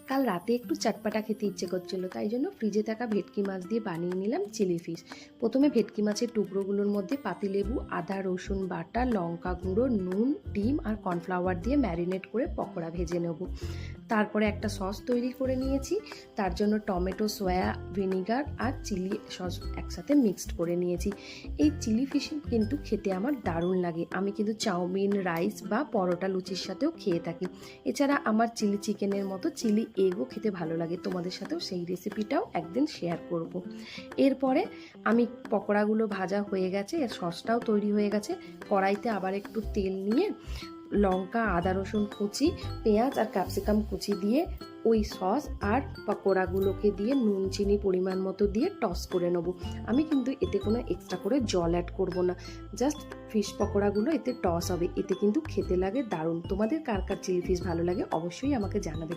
কাল রাতে একটু চটপাটা খেতে ইচ্ছে করছিল, তাই জন্য ফ্রিজে থাকা ভেটকি মাছ দিয়ে বানিয়ে নিলাম চিলি ফিশ। প্রথমে ভেটকি মাছের টুকরোগুলোর মধ্যে পাতিলেবু, আদা রসুন বাটা, লঙ্কা গুঁড়ো, নুন, ডিম আর কর্নফ্লাওয়ার দিয়ে ম্যারিনেট করে পকোড়া ভেজে নেব। তারপরে একটা সস তৈরি করে নিয়েছি। তার জন্য টমেটো, সয়া ভিনিগার আর চিলি সস একসাথে মিক্সড করে নিয়েছি। এই চিলি ফিশ কিন্তু খেতে আমার দারুণ লাগে। আমি কিন্তু চাউমিন, রাইস বা পরোটা, লুচির সাথেও খেয়ে থাকি। এছাড়া আমার চিলি চিকেনের মতো চিলি এগও খেতে ভালো লাগে। তোমাদের সাথেও সেই রেসিপিটাও একদিন শেয়ার করব। এরপরে আমি পকোড়াগুলো ভাজা হয়ে গেছে, এর সসটাও তৈরি হয়ে গেছে। কড়াইতে আবার একটু তেল নিয়ে লঙ্কা, আদা রসুন কুচি, পেঁয়াজ আর ক্যাপসিকাম কুচি দিয়ে ওই সস আর পকোড়াগুলোকে দিয়ে নুন চিনি পরিমাণ মতো দিয়ে টস করে নেবো। আমি কিন্তু এতে কোনো এক্সট্রা করে জল অ্যাড করব না, জাস্ট ফিশ পকোড়াগুলো এতে টস হবে। এতে কিন্তু খেতে লাগে দারুণ। তোমাদের কার কার চিলি ফিশ ভালো লাগে অবশ্যই আমাকে জানাবে।